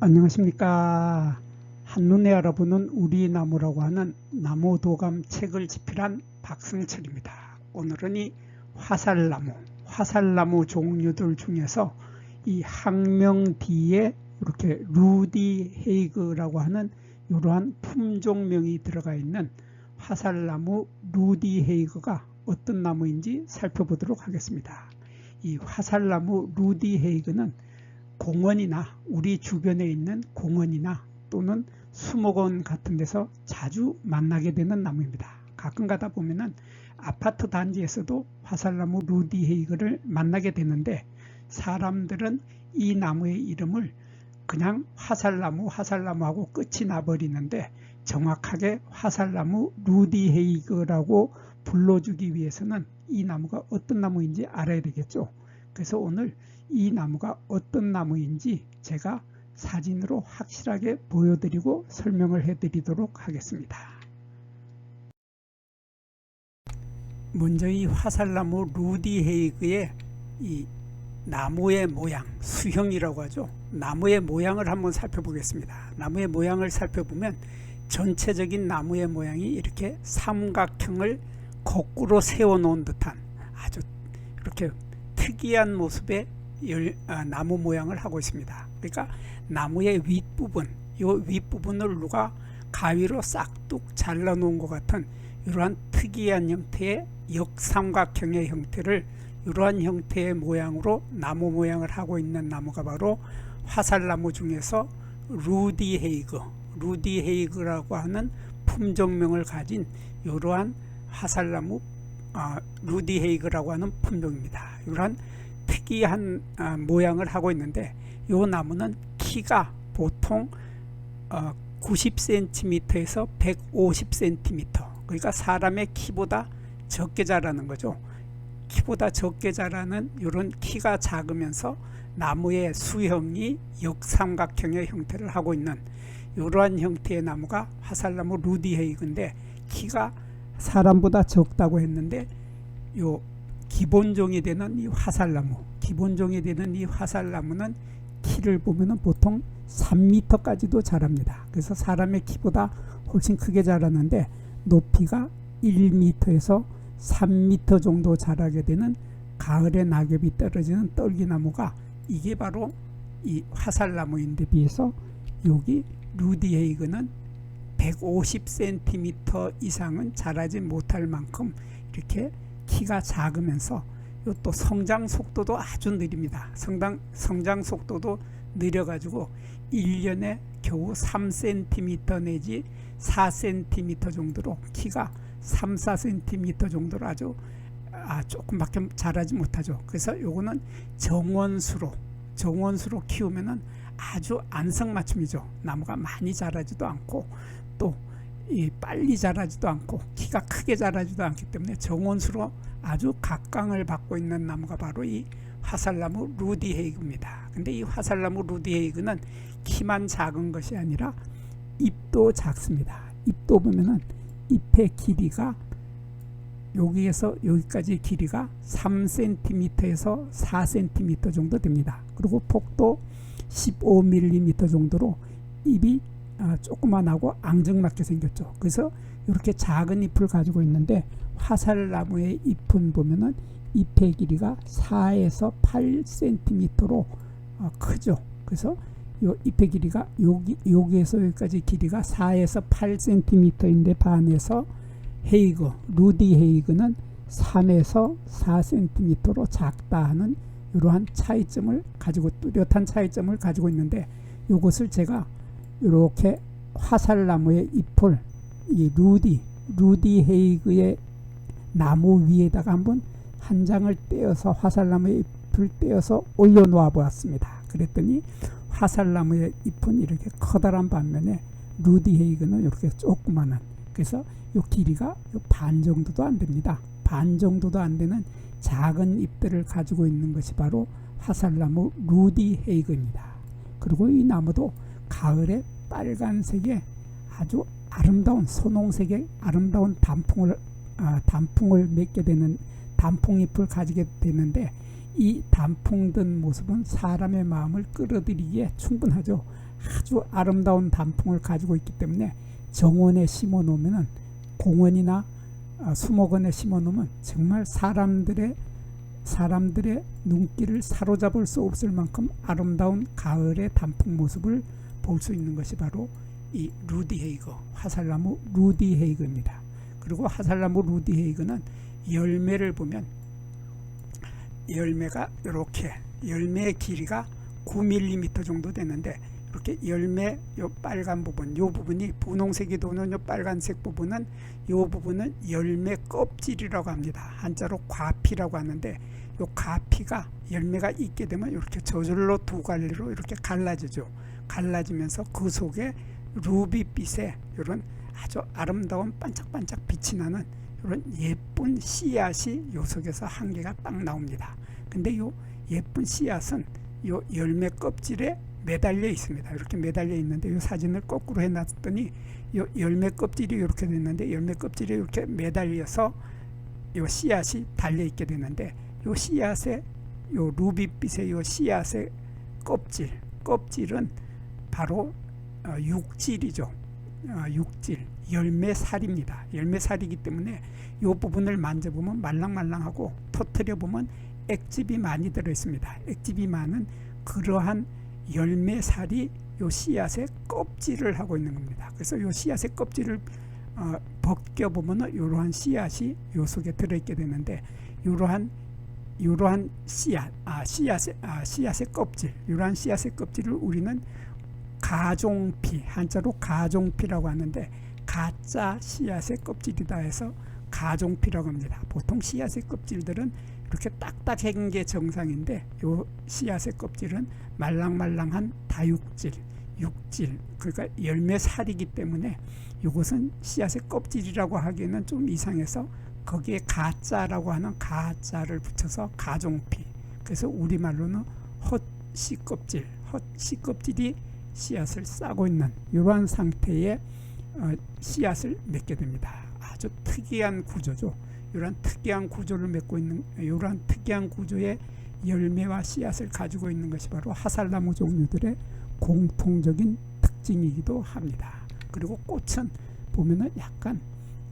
안녕하십니까. 한눈에 알아보는 우리 나무라고 하는 나무도감 책을 집필한 박승철입니다. 오늘은 이 화살나무 종류들 중에서 이 학명 뒤에 이렇게 루디 헤이그라고 하는 이러한 품종명이 들어가 있는 화살나무 루디 헤이그가 어떤 나무인지 살펴보도록 하겠습니다. 이 화살나무 루디 헤이그는 공원이나 우리 주변에 있는 공원이나 또는 수목원 같은 데서 자주 만나게 되는 나무입니다. 가끔 가다 보면은 아파트 단지에서도 화살나무 루디 헤이그를 만나게 되는데, 사람들은 이 나무의 이름을 그냥 화살나무하고 끝이 나버리는데, 정확하게 화살나무 루디 헤이그라고 불러주기 위해서는 이 나무가 어떤 나무인지 알아야 되겠죠. 그래서 오늘 이 나무가 어떤 나무인지 제가 사진으로 확실하게 보여드리고 설명을 해드리도록 하겠습니다. 먼저 이 화살나무 루디 헤이그의 이 나무의 모양, 수형이라고 하죠. 나무의 모양을 한번 살펴보겠습니다. 나무의 모양을 살펴보면 전체적인 나무의 모양이 이렇게 삼각형을 거꾸로 세워놓은 듯한 아주 이렇게 특이한 모습의 나무 모양을 하고 있습니다. 그러니까 나무의 윗부분, 이 윗부분을 누가 가위로 싹둑 잘라 놓은 것 같은 이러한 특이한 형태의 역삼각형의 형태를, 이러한 형태의 모양으로 나무 모양을 하고 있는 나무가 바로 화살나무 중에서 루디 헤이그라고 하는 품종명을 가진 이러한 화살나무 루디 헤이그라고 하는 품종입니다. 이러한 특이한 모양을 하고 있는데, 이 나무는 키가 보통 90cm에서 150cm, 그러니까 사람의 키보다 적게 자라는 거죠. 키보다 적게 자라는 이런 키가 작으면서 나무의 수형이 역삼각형의 형태를 하고 있는 이러한 형태의 나무가 화살나무 루디 헤이그인데, 키가 사람보다 적다고 했는데, 요 기본종이 되는 이 화살나무는 키를 보면은 보통 3m까지도 자랍니다. 그래서 사람의 키보다 훨씬 크게 자라는데, 높이가 1m에서 3m 정도 자라게 되는 가을에 낙엽이 떨어지는 떨기나무가, 이게 바로 이 화살나무인데 비해서 여기 루디 헤이그는 150cm 이상은 자라지 못할 만큼 이렇게 키가 작으면서 또 성장 속도도 아주 느립니다. 성장 속도도 느려가지고 1년에 겨우 3cm 내지 4cm 정도로, 키가 3, 4cm 정도로 아주 조금밖에 자라지 못하죠. 그래서 요거는 정원수로 키우면은 아주 안성맞춤이죠. 나무가 많이 자라지도 않고 또 빨리 자라지도 않고 키가 크게 자라지도 않기 때문에 정원수로 아주 각광을 받고 있는 나무가 바로 이 화살나무 루디 헤이그입니다. 근데 이 화살나무 루디 헤이그는 키만 작은 것이 아니라 잎도 작습니다. 잎도 보면은 잎의 길이가 여기에서 여기까지 길이가 3cm에서 4cm 정도 됩니다. 그리고 폭도 15mm 정도로 잎이 조그만하고 앙증맞게 생겼죠. 그래서 이렇게 작은 잎을 가지고 있는데, 화살나무의 잎은 보면은 잎의 길이가 4에서 8cm로 크죠. 그래서 이 잎의 길이가 여기에서 여기까지 길이가 4에서 8cm인데, 반해서 루디 헤이그는 3에서 4cm로 작다 하는 이러한 뚜렷한 차이점을 가지고 있는데, 이것을 제가 이렇게 화살나무의 잎을 이 루디 헤이그의 나무 위에다가 한 장을 떼어서, 화살나무의 잎을 떼어서 올려놓아 보았습니다. 그랬더니 화살나무의 잎은 이렇게 커다란 반면에 루디 헤이그는 이렇게 조그만한, 그래서 이 길이가 반 정도도 안 됩니다. 반 정도도 안 되는 작은 잎들을 가지고 있는 것이 바로 화살나무 루디 헤이그입니다. 그리고 이 나무도 가을에 빨간색의 아주 아름다운 선홍색의 아름다운 단풍을 맺게 되는 단풍잎을 가지게 되는데, 이 단풍 든 모습은 사람의 마음을 끌어들이기에 충분하죠. 아주 아름다운 단풍을 가지고 있기 때문에 정원에 심어 놓으면, 공원이나 수목원에 심어 놓으면 정말 사람들의 눈길을 사로잡을 수 없을 만큼 아름다운 가을의 단풍 모습을 볼 수 있는 것이 바로 이 루디헤이거, 화살나무 루디헤이거입니다. 그리고 화살나무 루디헤이거는 열매를 보면 열매가 이렇게, 열매의 길이가 9mm 정도 되는데, 이렇게 열매 요 빨간 부분, 요 부분이 분홍색이 도는 요 빨간색 부분은, 요 부분은 열매 껍질이라고 합니다. 한자로 과피라고 하는데, 요 과피가 열매가 있게 되면 이렇게 저절로 두 갈래로 이렇게 갈라지죠. 갈라지면서 그 속에 루비빛의 이런 아주 아름다운 반짝반짝 빛이 나는 이런 예쁜 씨앗이 요 속에서 한 개가 딱 나옵니다. 근데 요 예쁜 씨앗은 요 열매 껍질에 매달려 있습니다. 이렇게 매달려 있는데, 이 사진을 거꾸로 해놨더니 이 열매 껍질이 이렇게 됐는데, 열매 껍질이 이렇게 매달려서 이 씨앗이 달려 있게 되는데, 이 씨앗의 이 루비빛의 이 씨앗의 껍질은 바로 육질이죠. 육질, 열매살입니다. 열매살이기 때문에 이 부분을 만져보면 말랑말랑하고 터트려 보면 액즙이 많이 들어 있습니다. 액즙이 많은 그러한 열매살이 요 씨앗의 껍질을 하고 있는 겁니다. 그래서 요 씨앗의 껍질을 벗겨보면 이러한 씨앗이 요 속에 들어있게 되는데, 이러한 씨앗의 껍질, 이러한 씨앗의 껍질을 우리는 가종피, 한자로 가종피라고 하는데, 가짜 씨앗의 껍질이다 해서 가종피라고 합니다. 보통 씨앗의 껍질들은 이렇게 딱딱한 게 정상인데, 요 씨앗의 껍질은 말랑말랑한 다육질, 육질, 그러니까 열매살이기 때문에 이것은 씨앗의 껍질이라고 하기에는 좀 이상해서 거기에 가짜라고 하는 가짜를 붙여서 가종피, 그래서 우리말로는 헛씨껍질, 헛씨껍질이 씨앗을 싸고 있는 이러한 상태의 씨앗을 맺게 됩니다. 아주 특이한 구조죠. 이러한 특이한 구조를 맺고 있는, 이러한 특이한 구조의 열매와 씨앗을 가지고 있는 것이 바로 화살나무 종류들의 공통적인 특징이기도 합니다. 그리고 꽃은 보면은 약간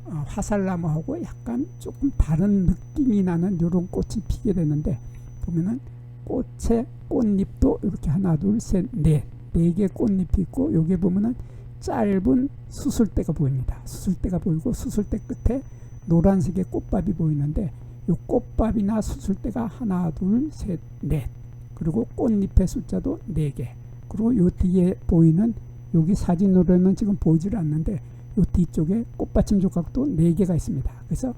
화살나무하고 약간 조금 다른 느낌이 나는 이런 꽃이 피게 되는데, 보면은 꽃의 꽃잎도 이렇게 하나, 둘, 셋, 네 개 꽃잎이 있고, 여기 보면은 짧은 수술대가 보입니다. 수술대가 보이고, 수술대 끝에 노란색의 꽃밥이 보이는데, 이 꽃밥이나 수술대가 하나, 둘, 셋, 넷, 그리고 꽃잎의 숫자도 4개, 그리고 요 뒤에 보이는, 여기 사진으로는 지금 보이질 않는데 요 뒤쪽에 꽃받침 조각도 4개가 있습니다. 그래서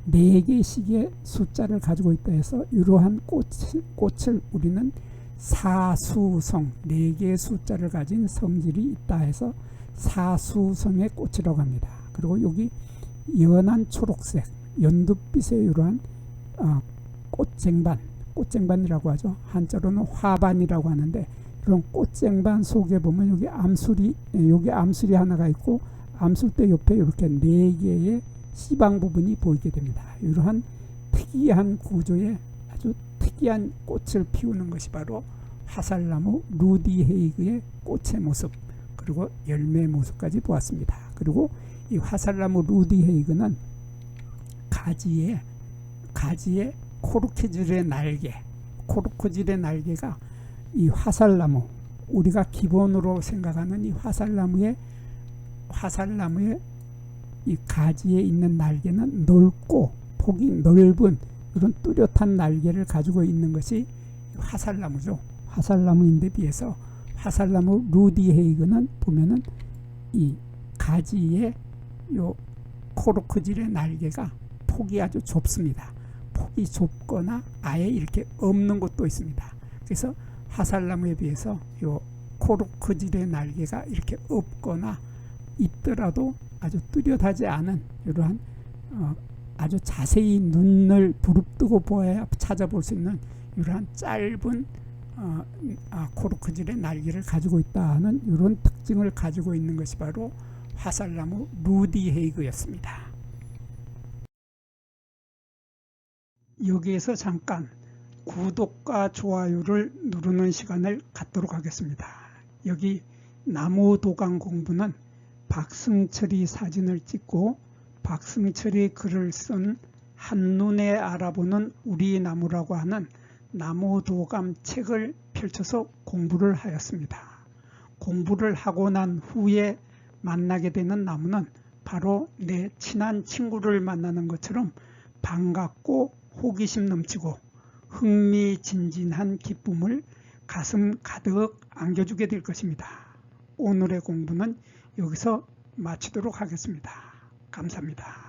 4개씩의 숫자를 가지고 있다 해서 이러한 꽃을 우리는 사수성, 4개의 숫자를 가진 성질이 있다 해서 사수성의 꽃이라고 합니다. 그리고 여기 연한 초록색, 연두빛의 이러한 꽃쟁반이라고 하죠. 한자로는 화반이라고 하는데, 이런 꽃쟁반 속에 보면 여기 암술이 하나가 있고, 암술대 옆에 이렇게 4개의 씨방 부분이 보이게 됩니다. 이러한 특이한 구조의 아주 특이한 꽃을 피우는 것이 바로 화살나무 루디헤이그의 꽃의 모습, 그리고 열매 모습까지 보았습니다. 그리고 이 화살나무 루디헤이그는 가지에 코르크질의 날개가 이 화살나무, 우리가 기본으로 생각하는 이 화살나무의 이 가지에 있는 날개는 넓고 폭이 넓은 이런 뚜렷한 날개를 가지고 있는 것이 화살나무죠. 화살나무인데 비해서 화살나무 루디헤이그는 보면은 이 가지에 요 코르크질의 날개가 폭이 아주 좁습니다. 폭이 좁거나 아예 이렇게 없는 곳도 있습니다. 그래서 화살나무에 비해서 요 코르크질의 날개가 이렇게 없거나 있더라도 아주 뚜렷하지 않은 이러한 아주 자세히 눈을 부릅뜨고 보아야 찾아볼 수 있는 이러한 짧은 코르크질의 날개를 가지고 있다 하는 이런 특징을 가지고 있는 것이 바로 화살나무 루디헤이그였습니다. 여기에서 잠깐 구독과 좋아요를 누르는 시간을 갖도록 하겠습니다. 여기 나무도감 공부는 박승철이 사진을 찍고 박승철이 글을 쓴 한눈에 알아보는 우리 나무라고 하는 나무도감 책을 펼쳐서 공부를 하였습니다. 공부를 하고 난 후에 만나게 되는 나무는 바로 내 친한 친구를 만나는 것처럼 반갑고 호기심 넘치고 흥미진진한 기쁨을 가슴 가득 안겨주게 될 것입니다. 오늘의 공부는 여기서 마치도록 하겠습니다. 감사합니다.